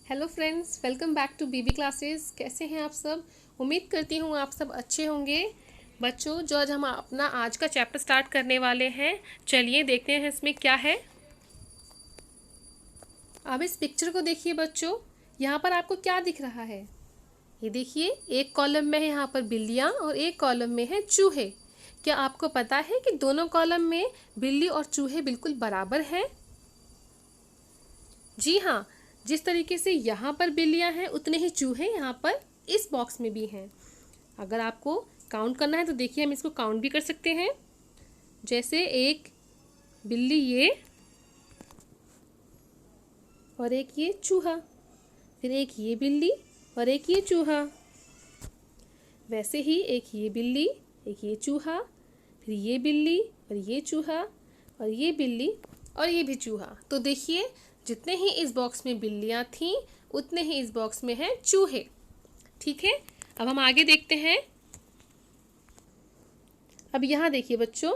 Hello friends, welcome back to BB classes. कैसे हैं आप सब? उम्मीद करती हूँ आप सब अच्छे होंगे। बच्चों, जो आज हम अपना आज का चैप्टर स्टार्ट करने वाले हैं, चलिए देखते हैं इसमें क्या है। अब इस पिक्चर को देखिए बच्चों, यहाँ पर आपको क्या दिख रहा है? ये देखिए, एक कॉलम में है यहाँ पर बिल्लियाँ और एक कॉलम में है चूहे। क्या आपको पता है कि दोनों कॉलम में बिल्ली और चूहे बिल्कुल बराबर हैं? जी हाँ, जिस तरीके से यहाँ पर बिल्लियाँ हैं उतने ही चूहे यहाँ पर इस बॉक्स में भी हैं। अगर आपको काउंट करना है तो देखिए, हम इसको काउंट भी कर सकते हैं। जैसे एक बिल्ली ये, और एक ये चूहा, फिर एक ये बिल्ली और एक ये चूहा। वैसे ही एक ये बिल्ली, एक ये चूहा, फिर ये बिल्ली और ये चूहा, और ये बिल्ली और ये भी चूहा। तो देखिए, जितने ही इस बॉक्स में बिल्लियाँ थीं उतने ही इस बॉक्स में हैं चूहे। ठीक है, अब हम आगे देखते हैं। अब यहाँ देखिए बच्चों,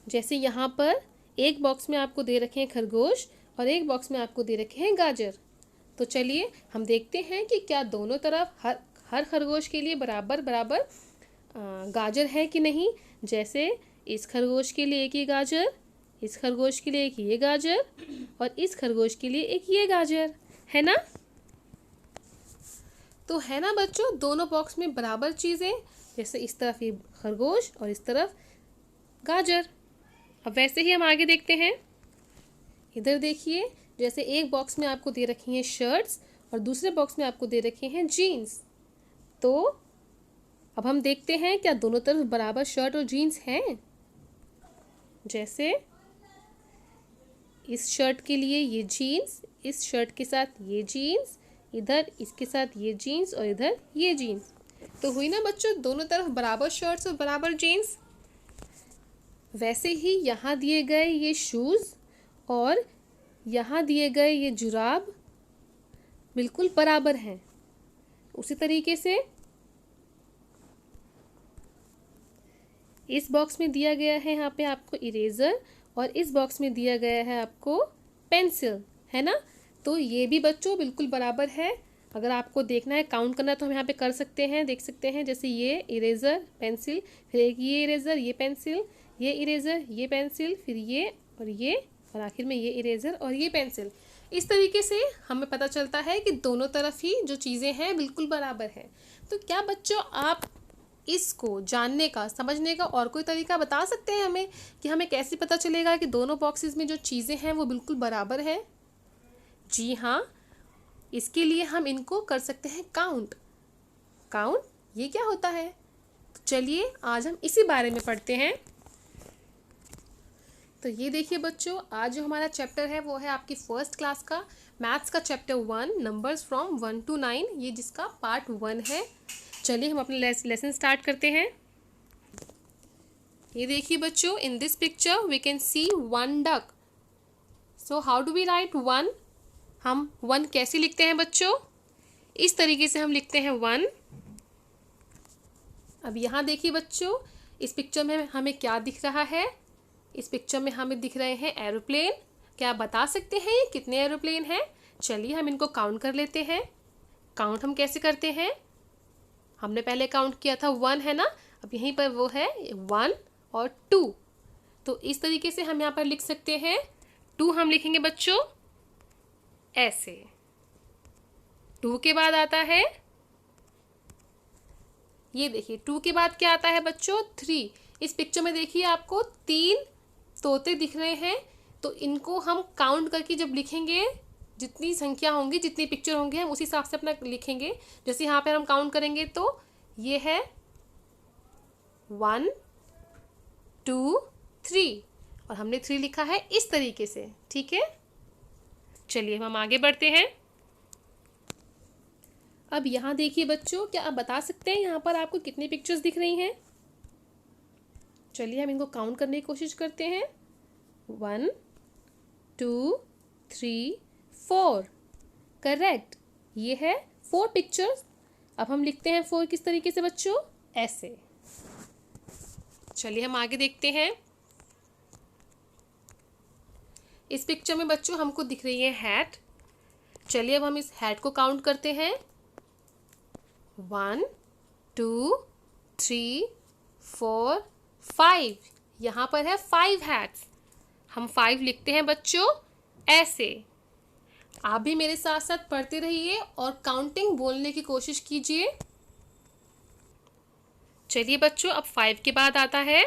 जैसे यहाँ पर एक बॉक्स में आपको दे रखे हैं खरगोश और एक बॉक्स में आपको दे रखे हैं गाजर। तो चलिए हम देखते हैं कि क्या दोनों तरफ हर हर खरगोश के लिए बराबर बराबर गाजर है कि नहीं। जैसे इस खरगोश के लिए एक ये गाजर, इस खरगोश के लिए एक ये गाजर और इस खरगोश के लिए एक ये गाजर, है ना? तो है ना बच्चों, दोनों बॉक्स में बराबर चीज़ें। जैसे इस तरफ ये खरगोश और इस तरफ गाजर। अब वैसे ही हम आगे देखते हैं। इधर देखिए, जैसे एक बॉक्स में आपको दे रखी हैं शर्ट्स और दूसरे बॉक्स में आपको दे रखे हैं जीन्स। तो अब हम देखते हैं क्या दोनों तरफ बराबर शर्ट और जीन्स हैं। जैसे इस शर्ट के लिए ये जीन्स, इस शर्ट के साथ ये जीन्स, इधर इसके साथ ये जीन्स और इधर ये जीन्स। तो हुई ना बच्चों, दोनों तरफ बराबर शर्ट्स और बराबर जीन्स। वैसे ही यहाँ दिए गए ये शूज़ और यहाँ दिए गए ये जुराब बिल्कुल बराबर हैं। उसी तरीके से इस बॉक्स में दिया गया है यहाँ पे आपको इरेज़र और इस बॉक्स में दिया गया है आपको पेंसिल, है ना? तो ये भी बच्चों बिल्कुल बराबर है। अगर आपको देखना है, काउंट करना है, तो हम यहाँ पे कर सकते हैं, देख सकते हैं। जैसे ये इरेज़र पेंसिल, फिर एक ये इरेज़र ये पेंसिल, ये इरेज़र ये पेंसिल, फिर ये और आखिर में ये इरेज़र और ये पेंसिल। इस तरीके से हमें पता चलता है कि दोनों तरफ ही जो चीज़ें हैं बिल्कुल बराबर हैं। तो क्या बच्चों, आप इसको जानने का, समझने का और कोई तरीका बता सकते हैं हमें कि हमें कैसे पता चलेगा कि दोनों बॉक्सेस में जो चीज़ें हैं वो बिल्कुल बराबर हैं? जी हाँ, इसके लिए हम इनको कर सकते हैं काउंट। काउंट ये क्या होता है? तो चलिए आज हम इसी बारे में पढ़ते हैं। तो ये देखिए बच्चों, आज जो हमारा चैप्टर है वो है आपकी फर्स्ट क्लास का मैथ्स का चैप्टर 1, नंबर्स फ्रॉम 1 to 9, ये जिसका पार्ट 1 है। चलिए हम अपना लेसन स्टार्ट करते हैं। ये देखिए बच्चों, in this picture we can see 1 duck. So how do we write 1? हम 1 कैसे लिखते हैं बच्चों? इस तरीके से हम लिखते हैं 1। अब यहाँ देखिए बच्चों, इस पिक्चर में हमें क्या दिख रहा है? इस पिक्चर में हमें दिख रहे हैं एरोप्लेन। क्या आप बता सकते हैं ये कितने एरोप्लेन हैं? चलिए हम इनको काउंट कर लेते हैं। काउंट हम कैसे करते हैं? हमने पहले काउंट किया था 1, है ना? अब यहीं पर वो है 1 और 2। तो इस तरीके से हम यहाँ पर लिख सकते हैं। 2 हम लिखेंगे बच्चों ऐसे। 2 के बाद आता है, ये देखिए 2 के बाद क्या आता है बच्चों? 3। इस पिक्चर में देखिए आपको 3 तोते दिख रहे हैं। तो इनको हम काउंट करके जब लिखेंगे, जितनी संख्या होंगी, जितनी पिक्चर होंगे, हम उसी हिसाब से अपना लिखेंगे। जैसे यहाँ पर हम काउंट करेंगे तो ये है 1 2 3 और हमने 3 लिखा है इस तरीके से। ठीक है, चलिए हम आगे बढ़ते हैं। अब यहाँ देखिए बच्चों, क्या आप बता सकते हैं यहाँ पर आपको कितनी पिक्चर्स दिख रही हैं? चलिए हम इनको काउंट करने की कोशिश करते हैं। 1 2 3 4, करेक्ट, ये है 4 पिक्चर्स। अब हम लिखते हैं 4 किस तरीके से बच्चों? ऐसे। चलिए हम आगे देखते हैं। इस पिक्चर में बच्चों हमको दिख रही है हैट। चलिए अब हम इस हैट को काउंट करते हैं। 1 2 3 4 5। यहाँ पर है 5 हैट्स। हम 5 लिखते हैं बच्चों ऐसे। आप भी मेरे साथ साथ पढ़ते रहिए और काउंटिंग बोलने की कोशिश कीजिए। चलिए बच्चों, अब 5 के बाद आता है,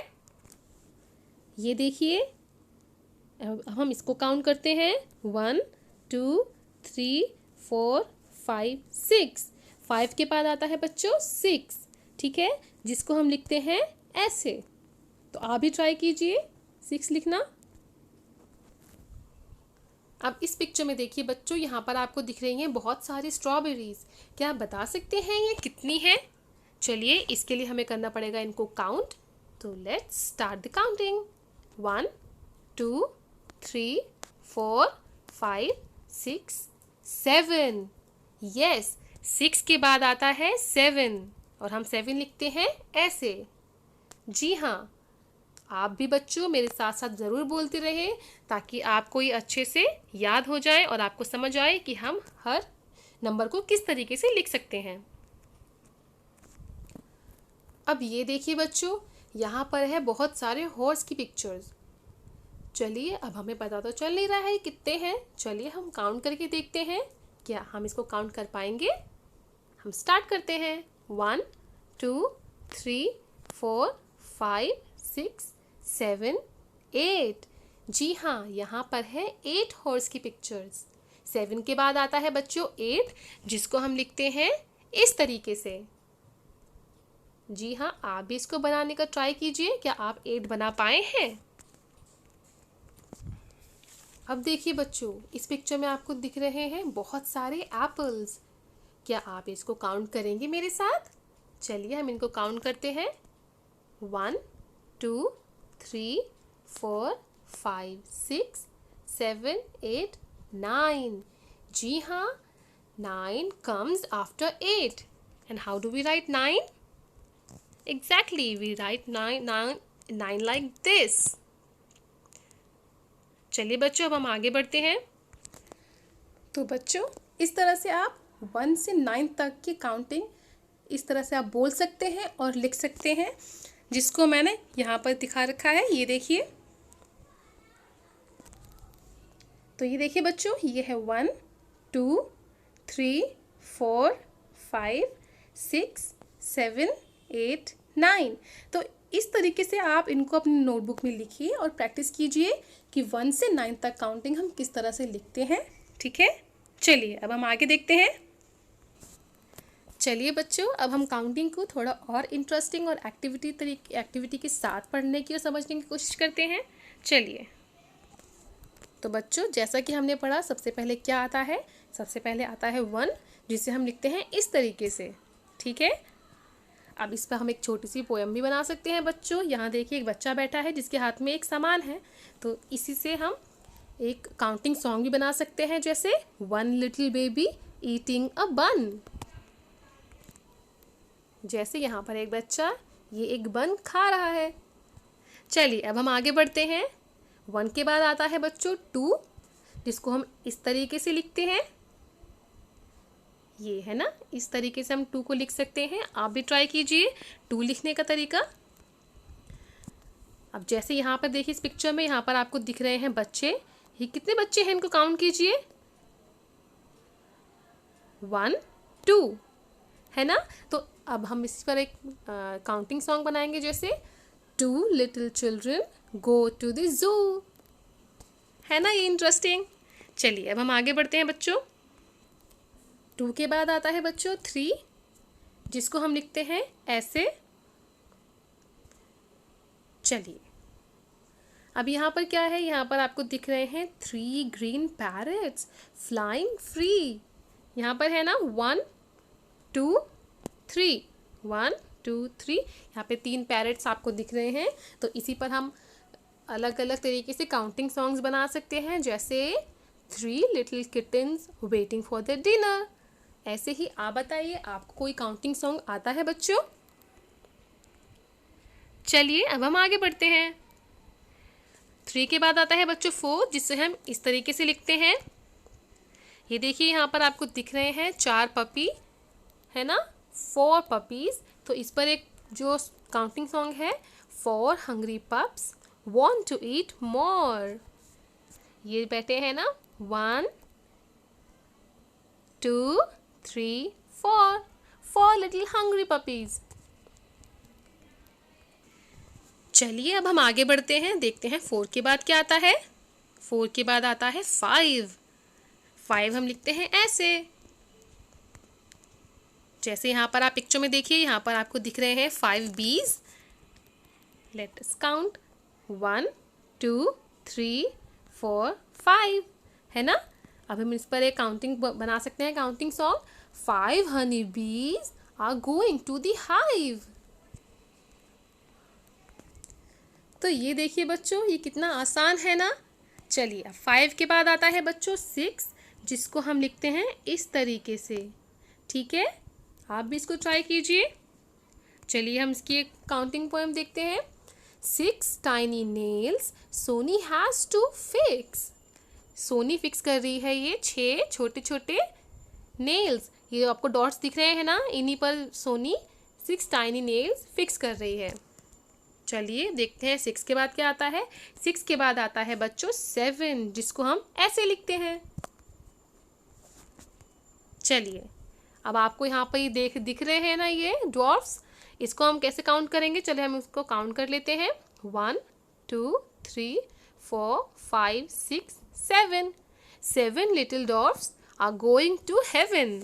ये देखिए, अब हम इसको काउंट करते हैं। 1 2 3 4 5 6। 5 के बाद आता है बच्चों 6, ठीक है, जिसको हम लिखते हैं ऐसे। तो आप भी ट्राई कीजिए 6 लिखना। अब इस पिक्चर में देखिए बच्चों, यहाँ पर आपको दिख रही हैं बहुत सारी स्ट्रॉबेरीज। क्या आप बता सकते हैं ये कितनी है? चलिए इसके लिए हमें करना पड़ेगा इनको काउंट। तो let's start the counting. 1 2 3 4 5 6 7। Yes, 6 के बाद आता है 7 और हम 7 लिखते हैं ऐसे। जी हाँ, आप भी बच्चों मेरे साथ साथ ज़रूर बोलते रहे ताकि आपको ये अच्छे से याद हो जाए और आपको समझ आए कि हम हर नंबर को किस तरीके से लिख सकते हैं। अब ये देखिए बच्चों, यहाँ पर है बहुत सारे हॉर्स की पिक्चर्स। चलिए अब हमें पता तो चल नहीं रहा है कितने हैं। चलिए हम काउंट करके देखते हैं, क्या हम इसको काउंट कर पाएंगे। हम स्टार्ट करते हैं। 1 2 3 4 5 6 7 8। जी हाँ, यहाँ पर है 8 हॉर्स की पिक्चर्स। 7 के बाद आता है बच्चों 8, जिसको हम लिखते हैं इस तरीके से। जी हाँ, आप भी इसको बनाने का ट्राई कीजिए। क्या आप 8 बना पाए हैं? अब देखिए बच्चों, इस पिक्चर में आपको दिख रहे हैं बहुत सारे एप्पल्स। क्या आप इसको काउंट करेंगे मेरे साथ? चलिए हम इनको काउंट करते हैं। 1 2 3 4 5 6 7 8 9। जी हाँ, 9 comes after 8. And how do we write 9? Exactly, we write 9 like this. चलिए बच्चों, अब हम आगे बढ़ते हैं। तो बच्चों, इस तरह से आप 1 से 9 तक की काउंटिंग इस तरह से आप बोल सकते हैं और लिख सकते हैं, जिसको मैंने यहाँ पर दिखा रखा है। ये देखिए, तो ये देखिए बच्चों, ये है 1 2 3 4 5 6 7 8 9। तो इस तरीके से आप इनको अपनी नोटबुक में लिखिए और प्रैक्टिस कीजिए कि 1 से 9 तक काउंटिंग हम किस तरह से लिखते हैं, ठीक है। चलिए अब हम आगे देखते हैं। चलिए बच्चों, अब हम काउंटिंग को थोड़ा और इंटरेस्टिंग और एक्टिविटी के साथ पढ़ने की और समझने की कोशिश करते हैं। चलिए, तो बच्चों जैसा कि हमने पढ़ा, सबसे पहले क्या आता है? सबसे पहले आता है 1, जिसे हम लिखते हैं इस तरीके से, ठीक है। अब इस पर हम एक छोटी सी पोएम भी बना सकते हैं बच्चों। यहाँ देखिए, एक बच्चा बैठा है जिसके हाथ में एक सामान है, तो इसी से हम एक काउंटिंग सॉन्ग भी बना सकते हैं, जैसे 1 little baby eating a bun। जैसे यहाँ पर एक बच्चा ये एक बन खा रहा है। चलिए अब हम आगे बढ़ते हैं। 1 के बाद आता है बच्चों 2, जिसको हम इस तरीके से लिखते हैं। ये है ना, इस तरीके से हम 2 को लिख सकते हैं। आप भी ट्राई कीजिए 2 लिखने का तरीका। अब जैसे यहाँ पर देखिए, इस पिक्चर में यहाँ पर आपको दिख रहे हैं बच्चे। ये कितने बच्चे हैं, इनको काउंट कीजिए। 1 2 है ना। तो अब हम इस पर एक काउंटिंग सॉन्ग बनाएंगे, जैसे 2 little children go to the zoo। है ना ये इंटरेस्टिंग। चलिए अब हम आगे बढ़ते हैं बच्चों। 2 के बाद आता है बच्चों 3, जिसको हम लिखते हैं ऐसे। चलिए अब यहाँ पर क्या है, यहाँ पर आपको दिख रहे हैं 3 green parrots flying free। यहाँ पर है ना 1 2 3, 1 2 3। यहाँ पे 3 पैरेट्स आपको दिख रहे हैं। तो इसी पर हम अलग अलग तरीके से काउंटिंग सॉन्ग्स बना सकते हैं, जैसे 3 little kittens waiting for their dinner। ऐसे ही आप बताइए, आपको कोई काउंटिंग सॉन्ग आता है बच्चों? चलिए अब हम आगे बढ़ते हैं। 3 के बाद आता है बच्चों 4, जिसे हम इस तरीके से लिखते हैं। ये देखिए यहाँ पर आपको दिख रहे हैं 4 पपी, है ना, 4 पपीज। तो इस पर एक जो काउंटिंग सॉन्ग है, 4 hungry pups want to eat more। ये बैठे हैं ना, 1 2 3 4 little hungry puppies। चलिए अब हम आगे बढ़ते हैं, देखते हैं 4 के बाद क्या आता है। 4 के बाद आता है 5। 5 हम लिखते हैं ऐसे, जैसे यहाँ पर आप पिक्चर में देखिए, यहाँ पर आपको दिख रहे हैं 5 bees। लेट अस काउंट 1 2 3 4 5, है ना। अब हम इस पर एक काउंटिंग बना सकते हैं, counting song. 5 honey bees are going to the hive। तो ये देखिए बच्चों, ये कितना आसान है ना। चलिए अब 5 के बाद आता है बच्चों 6, जिसको हम लिखते हैं इस तरीके से, ठीक है। आप भी इसको ट्राई कीजिए। चलिए हम इसकी एक काउंटिंग पोएम देखते हैं। 6 tiny nails Soni has to fix. Soni fix कर रही है ये 6 छोटे छोटे नेल्स, ये आपको डॉट्स दिख रहे हैं ना, इन्हीं पर सोनी 6 tiny nails फिक्स कर रही है। चलिए देखते हैं 6 के बाद क्या आता है। 6 के बाद आता है बच्चों 7, जिसको हम ऐसे लिखते हैं। चलिए अब आपको यहाँ पर ये दिख रहे हैं ना ये ड्वार्फ्स, इसको हम कैसे काउंट करेंगे। चलिए हम इसको काउंट कर लेते हैं। 1 2 3 4 5 6 7। 7 little dwarfs are going to heaven।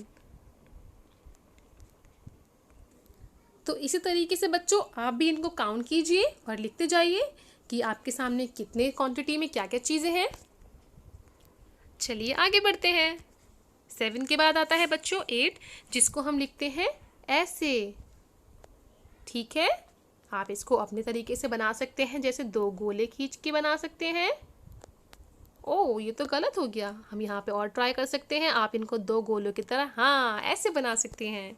तो इसी तरीके से बच्चों आप भी इनको काउंट कीजिए और लिखते जाइए कि आपके सामने कितने क्वांटिटी में क्या क्या चीज़ें हैं। चलिए आगे बढ़ते हैं। 7 के बाद आता है बच्चों 8, जिसको हम लिखते हैं ऐसे, ठीक है। आप इसको अपने तरीके से बना सकते हैं, जैसे 2 गोले खींच के बना सकते हैं। ओह ये तो गलत हो गया, हम यहाँ पे और ट्राई कर सकते हैं। आप इनको 2 गोलों की तरह हाँ ऐसे बना सकते हैं।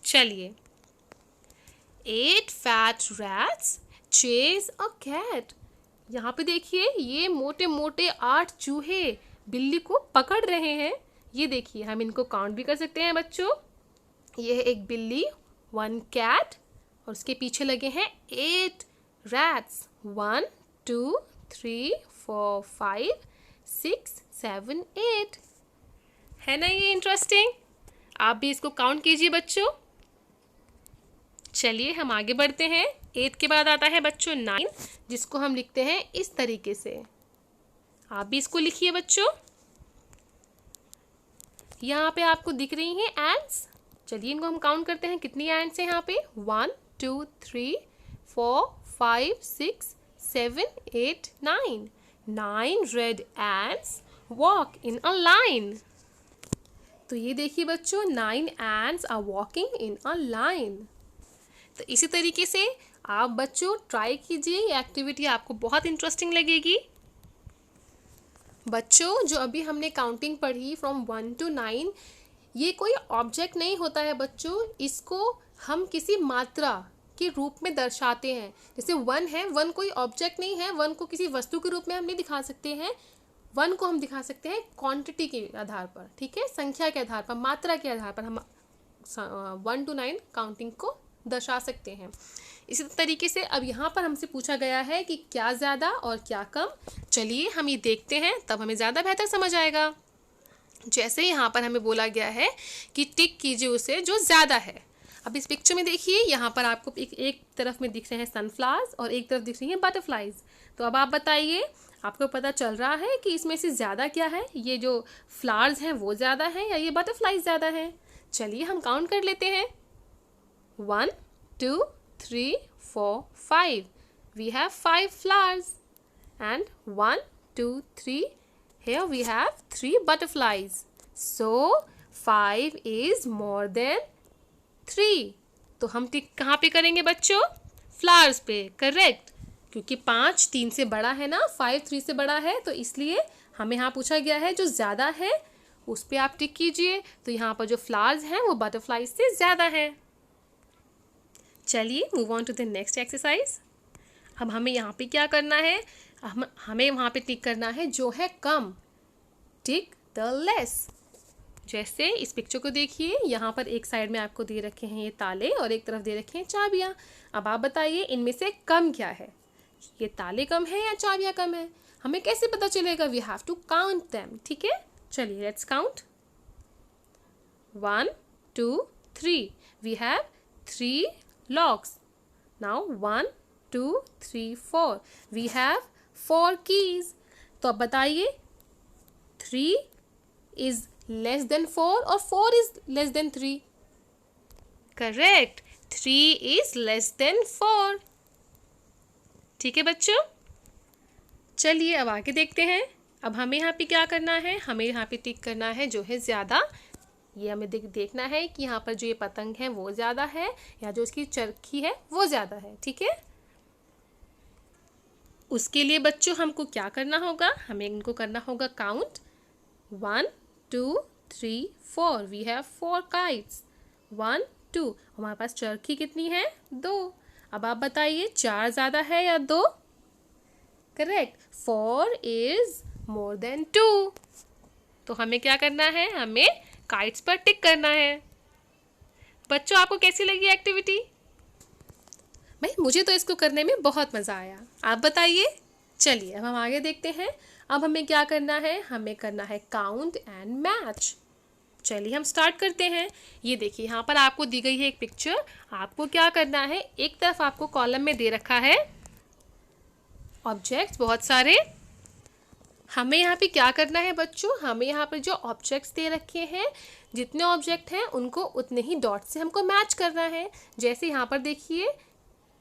चलिए 8 fat rats chase a cat। यहाँ पे देखिए ये मोटे मोटे 8 चूहे बिल्ली को पकड़ रहे हैं। ये देखिए हम इनको काउंट भी कर सकते हैं बच्चों। ये है एक बिल्ली, 1 cat, और उसके पीछे लगे हैं 8 rats। 1 2 3 4 5 6 7 8, है ना ये इंटरेस्टिंग। आप भी इसको काउंट कीजिए बच्चों। चलिए हम आगे बढ़ते हैं। 8 के बाद आता है बच्चों 9, जिसको हम लिखते हैं इस तरीके से। आप भी इसको लिखिए बच्चों। यहाँ पे आपको दिख रही हैं एंट्स। चलिए इनको हम काउंट करते हैं, कितनी एंट्स हैं यहाँ पे। 1 2 3 4 5 6 7 8 9। 9 red ants walk in a line. तो ये देखिए बच्चों 9 ants are walking in a line. तो इसी तरीके से आप बच्चों ट्राई कीजिए, ये एक्टिविटी आपको बहुत इंटरेस्टिंग लगेगी। बच्चों जो अभी हमने काउंटिंग पढ़ी फ्रॉम 1 to 9, ये कोई ऑब्जेक्ट नहीं होता है बच्चों, इसको हम किसी मात्रा के रूप में दर्शाते हैं। जैसे 1 है, 1 कोई ऑब्जेक्ट नहीं है, 1 को किसी वस्तु के रूप में हम नहीं दिखा सकते हैं। 1 को हम दिखा सकते हैं क्वांटिटी के आधार पर, ठीक है, संख्या के आधार पर, मात्रा के आधार पर हम 1 to 9 काउंटिंग को दर्शा सकते हैं। इसी तरीके से अब यहाँ पर हमसे पूछा गया है कि क्या ज़्यादा और क्या कम। चलिए हम ये देखते हैं, तब हमें ज़्यादा बेहतर समझ आएगा। जैसे यहाँ पर हमें बोला गया है कि टिक कीजिए उसे जो ज़्यादा है। अब इस पिक्चर में देखिए, यहाँ पर आपको एक तरफ में दिख रहे हैं सनफ्लावर्स और एक तरफ दिख रही हैं बटरफ्लाइज। तो अब आप बताइए, आपको पता चल रहा है कि इसमें से ज़्यादा क्या है, ये जो फ्लावर्स हैं वो ज़्यादा हैं या ये बटरफ्लाइज ज़्यादा हैं। चलिए हम काउंट कर लेते हैं। 1 2 3 4 5। We have 5 flowers and 1 2 3. Here we have 3 butterflies. So 5 is more than 3. तो हम टिक कहाँ पे करेंगे बच्चों? फ्लावर्स पे, करेक्ट। क्योंकि 5 3 से बड़ा है ना, 5 3 से बड़ा है, तो इसलिए हमें यहाँ पूछा गया है जो ज़्यादा है उस पर आप टिक कीजिए। तो यहाँ पर जो फ्लावर्स हैं वो बटरफ्लाइज से ज़्यादा है। चलिए move on to the next exercise. अब हमें यहाँ पे क्या करना है, हमें वहाँ पे टिक करना है जो है कम। Tick the less. जैसे इस पिक्चर को देखिए, यहाँ पर एक साइड में आपको दे रखे हैं ये ताले और एक तरफ दे रखे हैं चाबियाँ। अब आप बताइए इनमें से कम क्या है, ये ताले कम है या चाबियाँ कम है? हमें कैसे पता चलेगा? We have to count them. ठीक है, चलिए let's count. 1 2 3। We have 3 locks. Now 1 2 3 4। We have 4 keys. तो अब बताइए 3 is less than 4 और 4 is less than 3? Correct, 3 is less than 4. ठीक है बच्चों, चलिए अब आगे देखते हैं। अब हमें यहाँ पे क्या करना है? हमें यहाँ पे टिक करना है जो है ज़्यादा। ये हमें देखना है कि यहाँ पर जो ये पतंग है वो ज़्यादा है या जो इसकी चरखी है वो ज़्यादा है। ठीक है, उसके लिए बच्चों हमको क्या करना होगा? हमें इनको करना होगा काउंट। 1 2 3 4। We have 4 kites। 1 2। हमारे पास चरखी कितनी है? 2। अब आप बताइए 4 ज़्यादा है या 2? Correct, 4 is more than 2। तो हमें क्या करना है? हमें काइट्स पर टिक करना है। बच्चों आपको कैसी लगी एक्टिविटी? भाई मुझे तो इसको करने में बहुत मज़ा आया, आप बताइए। चलिए अब हम आगे देखते हैं। अब हमें क्या करना है? हमें करना है काउंट एंड मैच। चलिए हम स्टार्ट करते हैं। ये देखिए यहाँ पर आपको दी गई है एक पिक्चर। आपको क्या करना है? एक तरफ आपको कॉलम में दे रखा है ऑब्जेक्ट्स बहुत सारे। हमें यहाँ पे क्या करना है बच्चों? हमें यहाँ पर जो ऑब्जेक्ट्स दे रखे हैं, जितने ऑब्जेक्ट हैं उनको उतने ही डॉट से हमको मैच करना है। जैसे यहाँ पर देखिए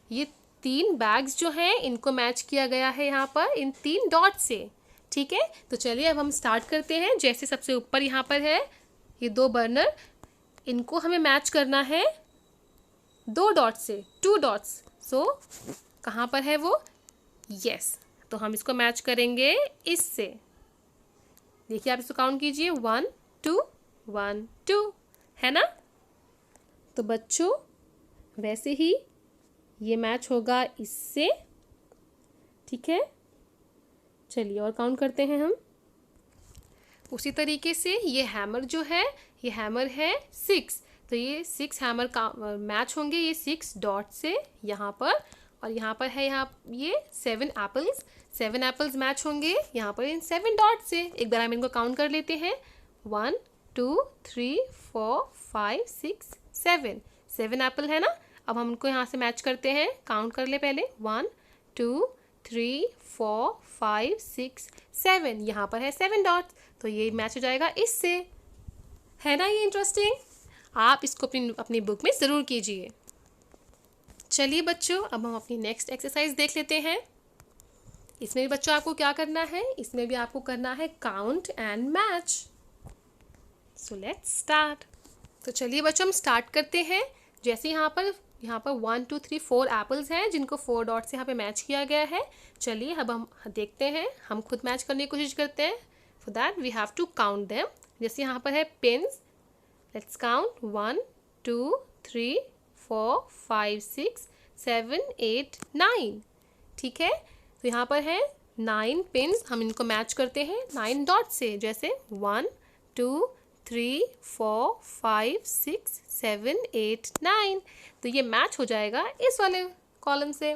ये 3 बैग्स जो हैं इनको मैच किया गया है यहाँ पर इन 3 डॉट से। ठीक है, तो चलिए अब हम स्टार्ट करते हैं। जैसे सबसे ऊपर यहाँ पर है ये 2 बर्नर, इनको हमें मैच करना है 2 डॉट से, 2 डॉट्स। सो कहाँ पर है वो? यस, तो हम इसको मैच करेंगे इससे। देखिए आप इसको काउंट कीजिए, 1 2 1 2, है ना? तो बच्चों वैसे ही ये मैच होगा इससे। ठीक है, चलिए और काउंट करते हैं हम। उसी तरीके से ये हैमर जो है, ये हैमर है 6, तो ये 6 हैमर का मैच होंगे ये 6 डॉट से यहाँ पर। और यहाँ पर है यहाँ ये 7 एप्पल्स, 7 एप्पल्स मैच होंगे यहाँ पर इन 7 डॉट से। एक बार हम इनको काउंट कर लेते हैं, 1 2 3 4 5 6 7। 7 एप्पल है ना? अब हम उनको यहाँ से मैच करते हैं, काउंट कर ले पहले, 1 2 3 4 5 6 7। यहाँ पर है 7 डॉट्स, तो ये मैच हो जाएगा इससे। है ना ये इंटरेस्टिंग? आप इसको अपनी बुक में ज़रूर कीजिए। चलिए बच्चों अब हम अपनी नेक्स्ट एक्सरसाइज देख लेते हैं। इसमें भी बच्चों आपको क्या करना है? इसमें भी आपको करना है count and match. So let's start. तो चलिए बच्चों हम स्टार्ट करते हैं। जैसे यहाँ पर 1 2 3 4 एप्पल्स हैं जिनको 4 डॉट से यहाँ पे मैच किया गया है। चलिए अब हम देखते हैं, हम खुद मैच करने की कोशिश करते हैं। For that we have to count them. जैसे यहाँ पर है पेन्स, लेट्स काउंट 1 2 3 4 5 6 7 8 9। ठीक है, तो यहाँ पर है 9 पिन्स, हम इनको मैच करते हैं 9 डॉट से। जैसे 1 2 3 4 5 6 7 8 9, तो ये मैच हो जाएगा इस वाले कॉलम से।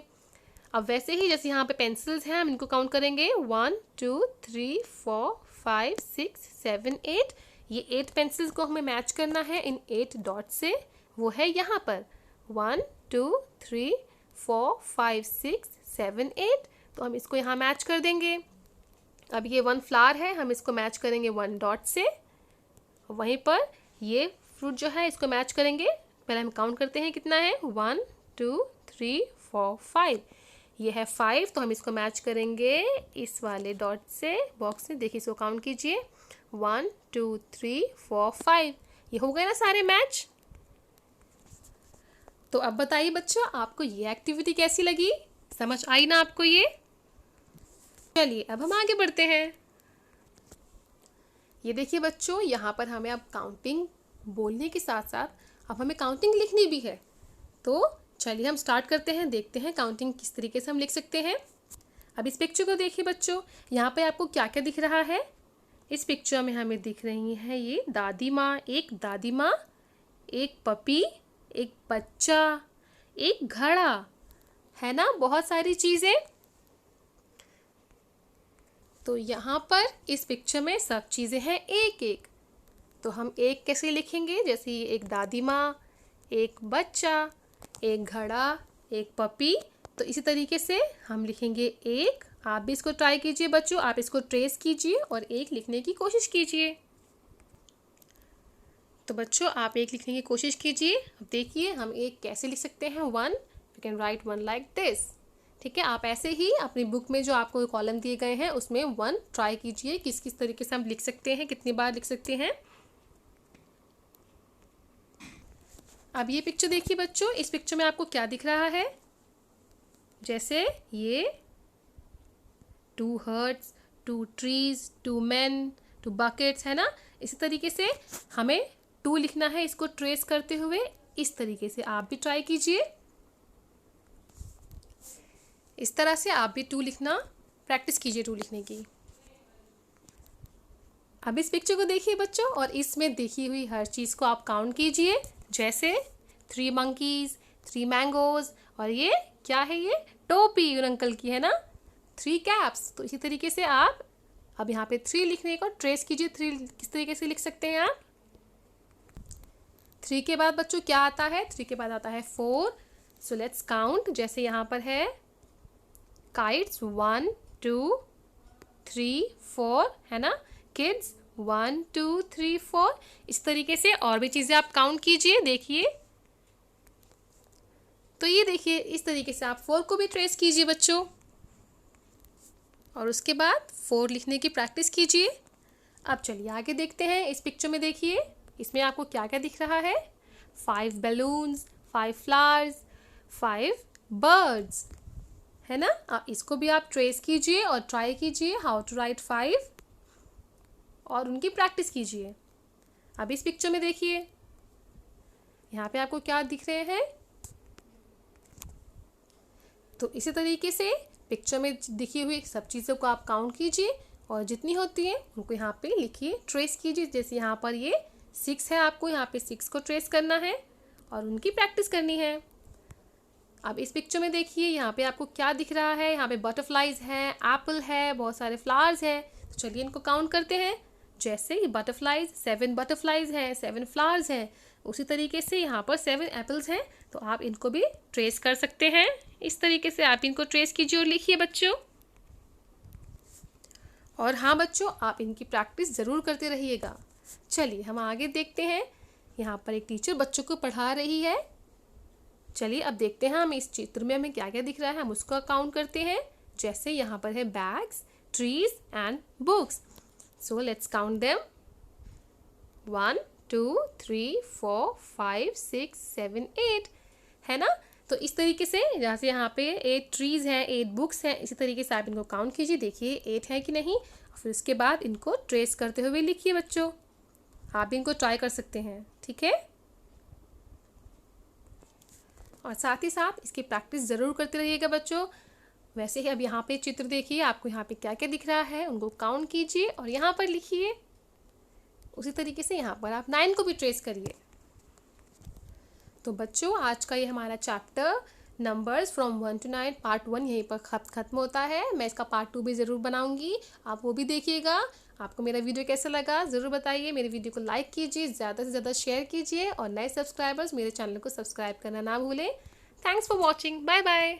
अब वैसे ही जैसे यहाँ पे पेंसिल्स हैं हम इनको काउंट करेंगे 1 2 3 4 5 6 7 8। ये 8 पेंसिल्स को हमें मैच करना है इन 8 डॉट से, वो है यहाँ पर 1 2 3 4 5 6 7 8। तो हम इसको यहाँ मैच कर देंगे। अब ये 1 फ्लावर है, हम इसको मैच करेंगे 1 डॉट से। वहीं पर ये फ्रूट जो है इसको मैच करेंगे, पहले हम काउंट करते हैं कितना है, 1 2 3 4 5। ये है 5, तो हम इसको मैच करेंगे इस वाले डॉट से, बॉक्स से। देखिए इसको काउंट कीजिए, 1 2 3 4 5। ये हो गए ना सारे मैच। तो अब बताइए बच्चों आपको ये एक्टिविटी कैसी लगी? समझ आई ना आपको ये? चलिए अब हम आगे बढ़ते हैं। ये देखिए बच्चों, यहाँ पर हमें अब काउंटिंग बोलने के साथ साथ अब हमें काउंटिंग लिखनी भी है। तो चलिए हम स्टार्ट करते हैं, देखते हैं काउंटिंग किस तरीके से हम लिख सकते हैं। अब इस पिक्चर को देखिए बच्चों, यहाँ पे आपको क्या क्या दिख रहा है? इस पिक्चर में हमें दिख रही है ये दादी माँ, एक पपी, एक बच्चा, एक घड़ा, है ना, बहुत सारी चीज़ें। तो यहाँ पर इस पिक्चर में सब चीज़ें हैं एक एक। तो हम एक कैसे लिखेंगे, जैसे एक दादी माँ, एक बच्चा, एक घड़ा, एक पपी, तो इसी तरीके से हम लिखेंगे एक। आप भी इसको ट्राई कीजिए बच्चों, आप इसको ट्रेस कीजिए और एक लिखने की कोशिश कीजिए। तो बच्चों आप एक लिखने की कोशिश कीजिए। अब देखिए हम एक कैसे लिख सकते हैं, one, you can write one like this. ठीक है, आप ऐसे ही अपनी बुक में जो आपको कॉलम दिए गए हैं उसमें वन ट्राई कीजिए, किस किस तरीके से हम लिख सकते हैं, कितनी बार लिख सकते हैं। अब ये पिक्चर देखिए बच्चों, इस पिक्चर में आपको क्या दिख रहा है, जैसे ये 2 हर्ट्स, 2 ट्रीज, 2 men, 2 buckets, है ना। इसी तरीके से हमें 2 लिखना है, इसको ट्रेस करते हुए। इस तरीके से आप भी ट्राई कीजिए, इस तरह से आप भी 2 लिखना प्रैक्टिस कीजिए, 2 लिखने की। अब इस पिक्चर को देखिए बच्चों और इसमें देखी हुई हर चीज़ को आप काउंट कीजिए, जैसे 3 monkeys, 3 mangoes, और ये क्या है, ये टोपी उन अंकल की, है ना, 3 caps। तो इसी तरीके से आप अब यहाँ पे 3 लिखने को ट्रेस कीजिए। 3 किस तरीके से लिख सकते हैं आप। 3 के बाद बच्चों क्या आता है, 3 के बाद आता है 4। सो लेट्स काउंट, जैसे यहाँ पर है काइट्स 1 2 3 4, है ना, किड्स 1 2 3 4। इस तरीके से और भी चीज़ें आप काउंट कीजिए। देखिए, तो ये देखिए इस तरीके से आप 4 को भी ट्रेस कीजिए बच्चों, और उसके बाद 4 लिखने की प्रैक्टिस कीजिए। अब चलिए आगे देखते हैं। इस पिक्चर में देखिए, इसमें आपको क्या क्या दिख रहा है, 5 बैलून्स, 5 फ्लावर्स, 5 बर्ड्स, है ना। इसको भी आप ट्रेस कीजिए और ट्राई कीजिए हाउ टू राइट 5 और उनकी प्रैक्टिस कीजिए। अब इस पिक्चर में देखिए, यहाँ पे आपको क्या दिख रहे हैं, तो इसी तरीके से पिक्चर में दिखी हुई सब चीज़ों को आप काउंट कीजिए और जितनी होती हैं उनको यहाँ पे लिखिए, ट्रेस कीजिए। जैसे यहाँ पर ये 6 है, आपको यहाँ पे 6 को ट्रेस करना है और उनकी प्रैक्टिस करनी है। अब इस पिक्चर में देखिए, यहाँ पे आपको क्या दिख रहा है, यहाँ पे बटरफ्लाइज हैं, एप्पल है, बहुत सारे फ्लावर्स हैं। तो चलिए इनको काउंट करते हैं। जैसे ये बटरफ्लाइज, 7 बटरफ्लाइज हैं, 7 फ्लावर्स हैं, उसी तरीके से यहाँ पर 7 एप्पल्स हैं। तो आप इनको भी ट्रेस कर सकते हैं। इस तरीके से आप इनको ट्रेस कीजिए और लिखिए बच्चों। और हाँ बच्चों, आप इनकी प्रैक्टिस ज़रूर करते रहिएगा। चलिए हम आगे देखते हैं। यहाँ पर एक टीचर बच्चों को पढ़ा रही है। चलिए अब देखते हैं हम इस चित्र में हमें क्या क्या दिख रहा है, हम उसका काउंट करते हैं। जैसे यहाँ पर है bags, trees and books. So let's count them, 1 2 3 4 5 6 7 8, है ना। तो इस तरीके से जैसे यहाँ पे 8 ट्रीज हैं, 8 बुक्स हैं, इसी तरीके से आप इनको काउंट कीजिए, देखिए 8 है कि नहीं। फिर उसके बाद इनको ट्रेस करते हुए लिखिए बच्चों। आप भी इनको ट्राई कर सकते हैं, ठीक है। और साथ ही साथ इसकी प्रैक्टिस ज़रूर करते रहिएगा बच्चों। वैसे ही अब यहाँ पे चित्र देखिए, आपको यहाँ पे क्या क्या दिख रहा है, उनको काउंट कीजिए और यहाँ पर लिखिए। उसी तरीके से यहाँ पर आप 9 को भी ट्रेस करिए। तो बच्चों आज का ये हमारा chapter numbers from 1 to 9 part 1 यहीं पर ख़त्म होता है। मैं इसका पार्ट 2 भी ज़रूर बनाऊंगी, आप वो भी देखिएगा। आपको मेरा वीडियो कैसा लगा ज़रूर बताइए। मेरे वीडियो को लाइक कीजिए, ज़्यादा से ज़्यादा शेयर कीजिए और नए सब्सक्राइबर्स मेरे चैनल को सब्सक्राइब करना ना भूलें। Thanks for watching, bye bye.